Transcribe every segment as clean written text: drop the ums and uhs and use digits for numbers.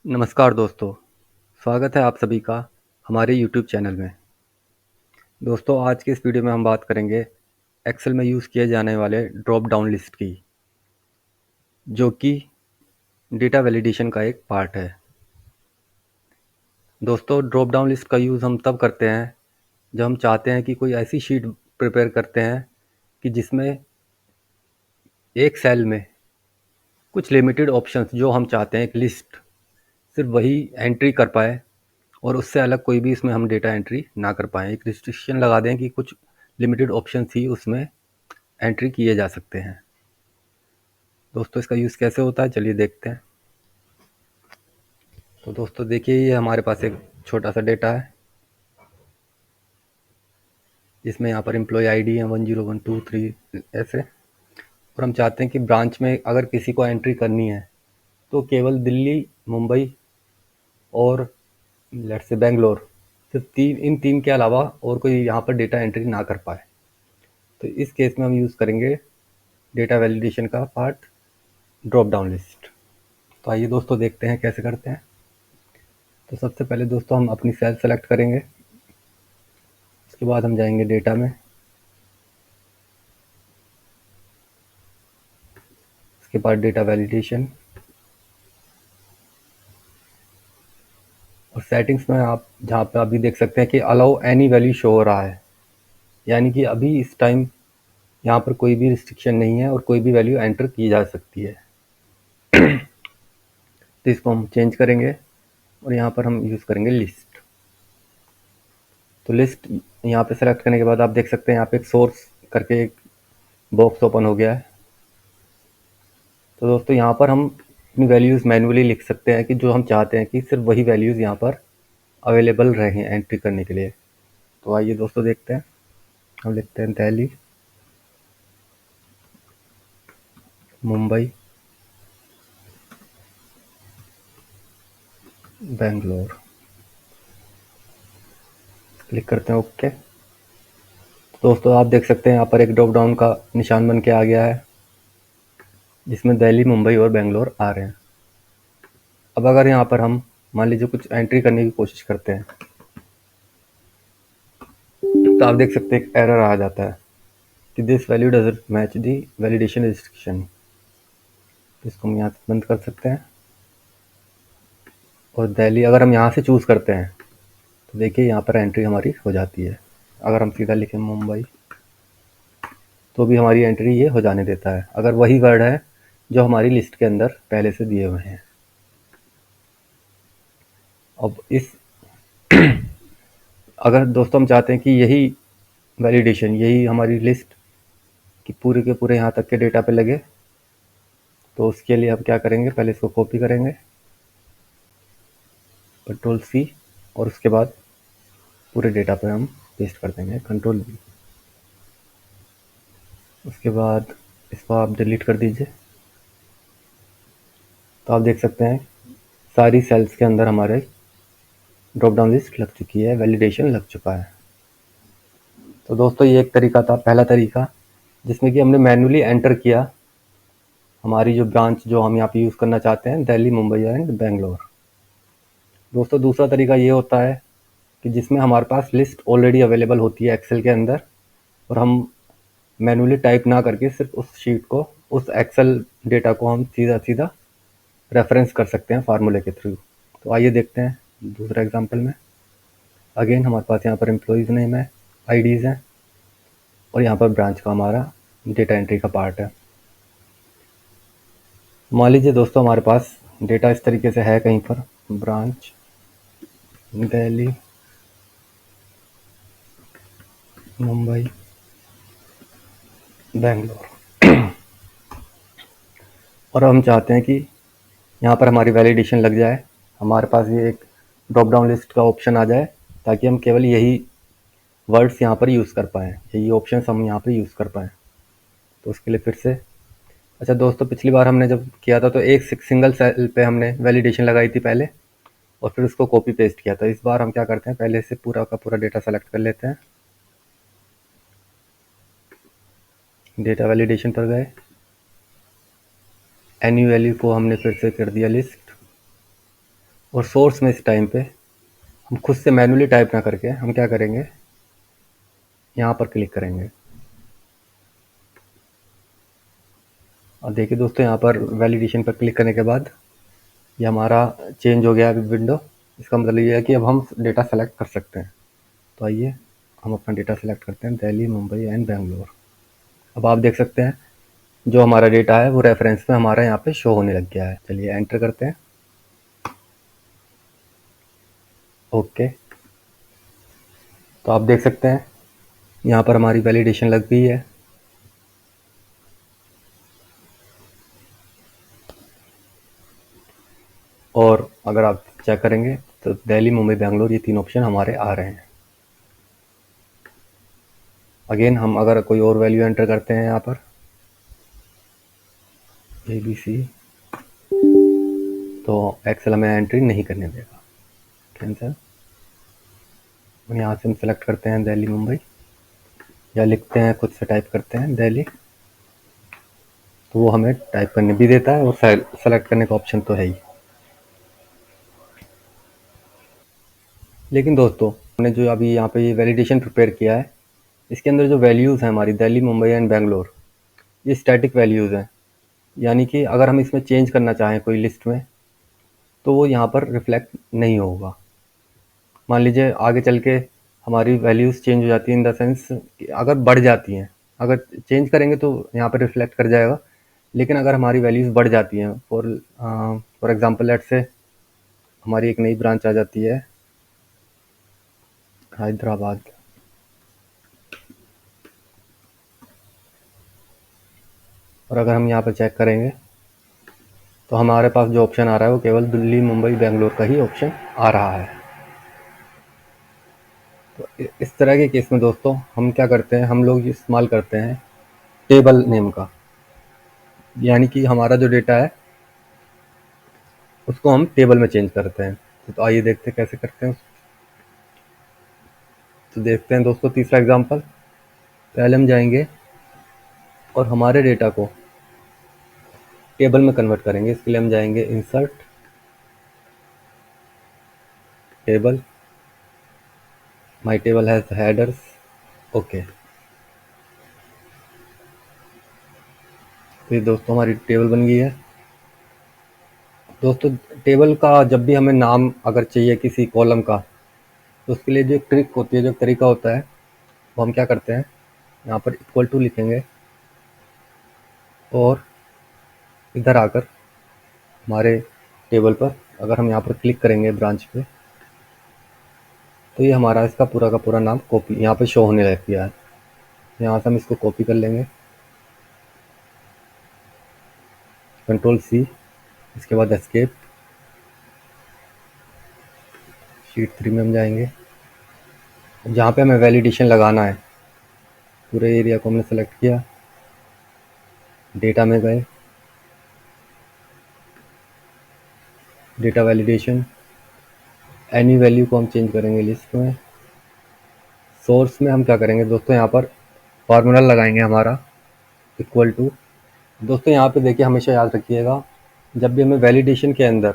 नमस्कार दोस्तों, स्वागत है आप सभी का हमारे YouTube चैनल में। दोस्तों आज के इस वीडियो में हम बात करेंगे एक्सेल में यूज़ किए जाने वाले ड्रॉप डाउन लिस्ट की, जो कि डेटा वैलिडेशन का एक पार्ट है। दोस्तों ड्रॉप डाउन लिस्ट का यूज़ हम तब करते हैं जब हम चाहते हैं कि कोई ऐसी शीट प्रिपेयर करते हैं कि जिसमें एक सेल में कुछ लिमिटेड ऑप्शंस जो हम चाहते हैं, एक लिस्ट सिर्फ वही एंट्री कर पाए और उससे अलग कोई भी इसमें हम डेटा एंट्री ना कर पाएँ। एक रिस्ट्रिक्शन लगा दें कि कुछ लिमिटेड ऑप्शंस ही उसमें एंट्री किए जा सकते हैं। दोस्तों इसका यूज़ कैसे होता है चलिए देखते हैं। तो दोस्तों देखिए, ये हमारे पास एक छोटा सा डेटा है जिसमें यहाँ पर एम्प्लॉय आईडी है 10123 ऐसे, और हम चाहते हैं कि ब्रांच में अगर किसी को एंट्री करनी है तो केवल दिल्ली, मुंबई और लेट्स से बेंगलोर, सिर्फ इन तीन के अलावा और कोई यहाँ पर डेटा एंट्री ना कर पाए। तो इस केस में हम यूज़ करेंगे डेटा वैलिडेशन का पार्ट, ड्रॉप डाउन लिस्ट। तो आइए दोस्तों देखते हैं कैसे करते हैं। तो सबसे पहले दोस्तों हम अपनी सेल सेलेक्ट करेंगे, उसके बाद हम जाएंगे डेटा में, उसके बाद डेटा वैलिडेशन, और सेटिंग्स में आप जहाँ पे अभी देख सकते हैं कि अलाउ एनी वैल्यू शो हो रहा है, यानी कि अभी इस टाइम यहाँ पर कोई भी रिस्ट्रिक्शन नहीं है और कोई भी वैल्यू एंटर की जा सकती है। तो इसको हम चेंज करेंगे और यहाँ पर हम यूज़ करेंगे लिस्ट। तो लिस्ट यहाँ पे सेलेक्ट करने के बाद आप देख सकते हैं यहाँ पे एक सोर्स करके एक बॉक्स ओपन हो गया है। तो दोस्तों यहाँ पर हम अपनी वैल्यूज़ मैन्युअली लिख सकते हैं कि जो हम चाहते हैं कि सिर्फ वही वैल्यूज़ यहाँ पर अवेलेबल रहें एंट्री करने के लिए। तो आइए दोस्तों देखते हैं। हम लिखते हैं दिल्ली, मुंबई, बेंगलोर, क्लिक करते हैं ओके। दोस्तों आप देख सकते हैं यहाँ पर एक ड्रॉप डाउन का निशान बन के आ गया है जिसमें दिल्ली, मुंबई और बेंगलोर आ रहे हैं। अब अगर यहाँ पर हम मान लीजिए कुछ एंट्री करने की कोशिश करते हैं तो आप देख सकते हैं एक एरर आ जाता है कि this value doesn't match the validation restriction. तो इसको हम यहाँ से बंद कर सकते हैं, और दिल्ली अगर हम यहाँ से चूज़ करते हैं तो देखिए यहाँ पर एंट्री हमारी हो जाती है। अगर हम सीधा लिखें मुंबई तो भी हमारी एंट्री ये हो जाने देता है, अगर वही वर्ड है जो हमारी लिस्ट के अंदर पहले से दिए हुए हैं। अब इस अगर दोस्तों हम चाहते हैं कि यही वैलिडेशन, यही हमारी लिस्ट कि पूरे के पूरे यहाँ तक के डेटा पे लगे, तो उसके लिए हम क्या करेंगे, पहले इसको कॉपी करेंगे, कंट्रोल सी, और उसके बाद पूरे डेटा पे हम पेस्ट कर देंगे, कंट्रोल वी। उसके बाद इसको आप डिलीट कर दीजिए। तो आप देख सकते हैं सारी सेल्स के अंदर हमारे ड्रॉप डाउन लिस्ट लग चुकी है, वैलिडेशन लग चुका है। तो दोस्तों ये एक तरीका था, पहला तरीका, जिसमें कि हमने मैन्युअली एंटर किया हमारी जो ब्रांच जो हम यहाँ पे यूज़ करना चाहते हैं, दिल्ली, मुंबई एंड बेंगलोर। दोस्तों दूसरा तरीका ये होता है कि जिसमें हमारे पास लिस्ट ऑलरेडी अवेलेबल होती है एक्सेल के अंदर, और हम मैन्युअली टाइप ना करके सिर्फ उस शीट को, उस एक्सेल डेटा को हम सीधा सीधा रेफरेंस कर सकते हैं फार्मूले के थ्रू। तो आइए देखते हैं दूसरा एग्जांपल में। अगेन हमारे पास यहाँ पर एम्प्लॉइज़ नेम है, आईडीज़ हैं, और यहाँ पर ब्रांच का हमारा डेटा एंट्री का पार्ट है। मान लीजिए दोस्तों हमारे पास डेटा इस तरीके से है कहीं पर, ब्रांच दिल्ली, मुंबई, बेंगलोर, और हम चाहते हैं कि यहाँ पर हमारी वैलिडेशन लग जाए, हमारे पास ये एक ड्रॉप डाउन लिस्ट का ऑप्शन आ जाए ताकि हम केवल यही वर्ड्स यहाँ पर यूज़ कर पाएँ, यही ऑप्शंस हम यहाँ पर यूज़ कर पाएँ। तो उसके लिए फिर से, अच्छा दोस्तों पिछली बार हमने जब किया था तो एक सिंगल सेल पे हमने वैलिडेशन लगाई थी पहले, और फिर उसको कॉपी पेस्ट किया था। इस बार हम क्या करते हैं, पहले से पूरा का पूरा डेटा सेलेक्ट कर लेते हैं, डेटा वैलिडेशन पर गए, एनी वैल्यू को हमने फिर से कर दिया लिस्ट, और सोर्स में इस टाइम पे हम खुद से मैन्युअली टाइप ना करके हम क्या करेंगे, यहाँ पर क्लिक करेंगे। और देखिए दोस्तों, यहाँ पर वैलिडेशन पर क्लिक करने के बाद ये हमारा चेंज हो गया है विंडो। इसका मतलब ये है कि अब हम डेटा सेलेक्ट कर सकते हैं। तो आइए हम अपना डेटा सेलेक्ट करते हैं, दिल्ली, मुंबई एंड बेंगलोर। अब आप देख सकते हैं जो हमारा डेटा है वो रेफरेंस में हमारा यहाँ पे शो होने लग गया है। चलिए एंटर करते हैं। ओके, तो आप देख सकते हैं यहाँ पर हमारी वैलिडेशन लग गई है। और अगर आप चेक करेंगे तो दिल्ली, मुंबई, बेंगलोर ये 3 ऑप्शन हमारे आ रहे हैं। अगेन हम अगर कोई और वैल्यू एंटर करते हैं यहाँ पर ABC, तो एक्सेल हमें एंट्री नहीं करने देगा। कैंसिल। यहाँ से हम सेलेक्ट करते हैं दिल्ली, मुंबई, या लिखते हैं खुद से टाइप करते हैं दिल्ली, तो वो हमें टाइप करने भी देता है और सेलेक्ट करने का ऑप्शन तो है ही। लेकिन दोस्तों, हमने जो अभी यहाँ पे ये वैलिडेशन प्रिपेयर किया है, इसके अंदर जो वैल्यूज़ हैं हमारी दिल्ली, मुंबई एंड बेंगलोर, ये स्टैटिक वैल्यूज़ हैं। यानी कि अगर हम इसमें चेंज करना चाहें कोई लिस्ट में, तो वो यहाँ पर रिफ्लेक्ट नहीं होगा। मान लीजिए आगे चल के हमारी वैल्यूज़ चेंज हो जाती हैं, इन द सेंस कि अगर बढ़ जाती हैं, अगर चेंज करेंगे तो यहाँ पर रिफ्लेक्ट कर जाएगा। लेकिन अगर हमारी वैल्यूज़ बढ़ जाती हैं, फॉर एग्जांपल लेट्स से हमारी एक नई ब्रांच आ जाती है हैदराबाद, और अगर हम यहाँ पर चेक करेंगे तो हमारे पास जो ऑप्शन आ रहा है वो केवल दिल्ली, मुंबई, बेंगलोर का ही ऑप्शन आ रहा है। तो इस तरह के केस में दोस्तों हम क्या करते हैं, हम लोग इस्तेमाल करते हैं टेबल नेम का। यानी कि हमारा जो डेटा है उसको हम टेबल में चेंज करते हैं। तो आइए देखते हैं कैसे करते हैं। तो देखते हैं दोस्तों तीसरा एग्जाम्पल। पहले हम जाएंगे और हमारे डेटा को टेबल में कन्वर्ट करेंगे। इसके लिए हम जाएंगे insert, table, my table has headers. Okay, तो ये दोस्तों हमारी टेबल बन गई है। दोस्तों टेबल का जब भी हमें नाम अगर चाहिए किसी कॉलम का, तो उसके लिए जो ट्रिक होती है, जो तरीका होता है, वो हम क्या करते हैं, यहाँ पर इक्वल टू लिखेंगे और इधर आकर हमारे टेबल पर अगर हम यहाँ पर क्लिक करेंगे ब्रांच पे, तो ये हमारा इसका पूरा का पूरा नाम कॉपी यहाँ पे शो होने लग गया है। यहाँ से हम इसको कॉपी कर लेंगे, Ctrl+C, इसके बाद एस्केप। शीट 3 में हम जाएंगे, जहाँ पे हमें वैलिडेशन लगाना है पूरे एरिया को हमने सेलेक्ट किया। डेटा में गए, डेटा वैलिडेशन, एनी वैल्यू को हम चेंज करेंगे लिस्ट में। सोर्स में हम क्या करेंगे दोस्तों, यहाँ पर फार्मूला लगाएंगे हमारा इक्वल टू। दोस्तों यहाँ पे देखिए, हमेशा याद रखिएगा, जब भी हमें वैलिडेशन के अंदर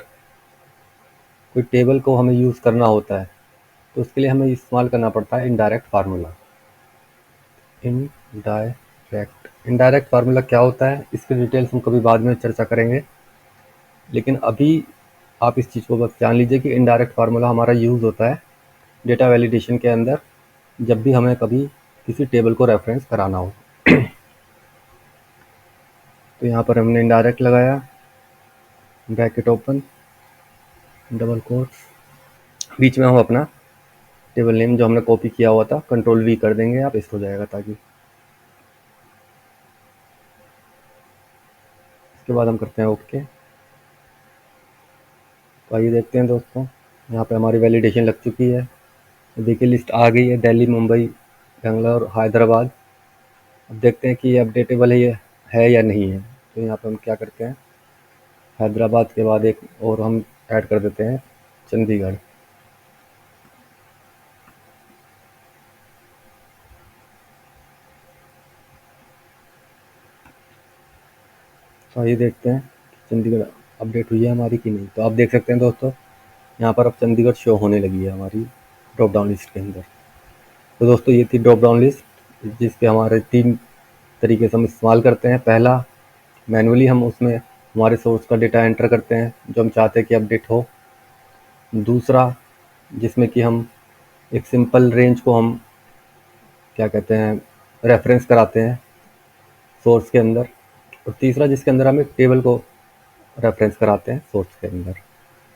कोई टेबल को हमें यूज़ करना होता है, तो उसके लिए हमें इस्तेमाल करना पड़ता है इनडायरेक्ट फार्मूला। इनडायरेक्ट फार्मूला क्या होता है, इसकी डिटेल्स हम कभी बाद में चर्चा करेंगे। लेकिन अभी आप इस चीज़ को बस जान लीजिए कि इनडायरेक्ट फार्मूला हमारा यूज़ होता है डेटा वैलिडेशन के अंदर, जब भी हमें कभी किसी टेबल को रेफरेंस कराना हो। तो यहाँ पर हमने इनडायरेक्ट लगाया, ब्रैकेट ओपन, डबल कोट्स, बीच में हम अपना टेबल नेम जो हमने कॉपी किया हुआ था Ctrl+V कर देंगे, आप पेस्ट हो जाएगा। ताकि इसके बाद हम करते हैं ओके। तो आइए देखते हैं दोस्तों, यहाँ पे हमारी वैलिडेशन लग चुकी है। तो देखिए लिस्ट आ गई है, दिल्ली, मुंबई, बेंगलोर, हैदराबाद। अब देखते हैं कि ये अपडेटेबल है या नहीं है। तो यहाँ पे हम क्या करते हैं, हैदराबाद के बाद एक और हम ऐड कर देते हैं चंडीगढ़। तो ये देखते हैं कि चंडीगढ़ अपडेट हुई है हमारी कि नहीं। तो आप देख सकते हैं दोस्तों, यहाँ पर अब चंडीगढ़ शो होने लगी है हमारी ड्रॉप डाउन लिस्ट के अंदर। तो दोस्तों ये थी ड्रॉप डाउन लिस्ट जिसके हमारे 3 तरीके से हम इस्तेमाल करते हैं। पहला, मैनुअली हम उसमें हमारे सोर्स का डेटा एंटर करते हैं जो हम चाहते हैं कि अपडेट हो। दूसरा, जिसमें कि हम एक सिंपल रेंज को हम क्या कहते हैं रेफरेंस कराते हैं सोर्स के अंदर। और तीसरा, जिसके अंदर हम एक टेबल को रेफरेंस कराते हैं सोर्स के अंदर।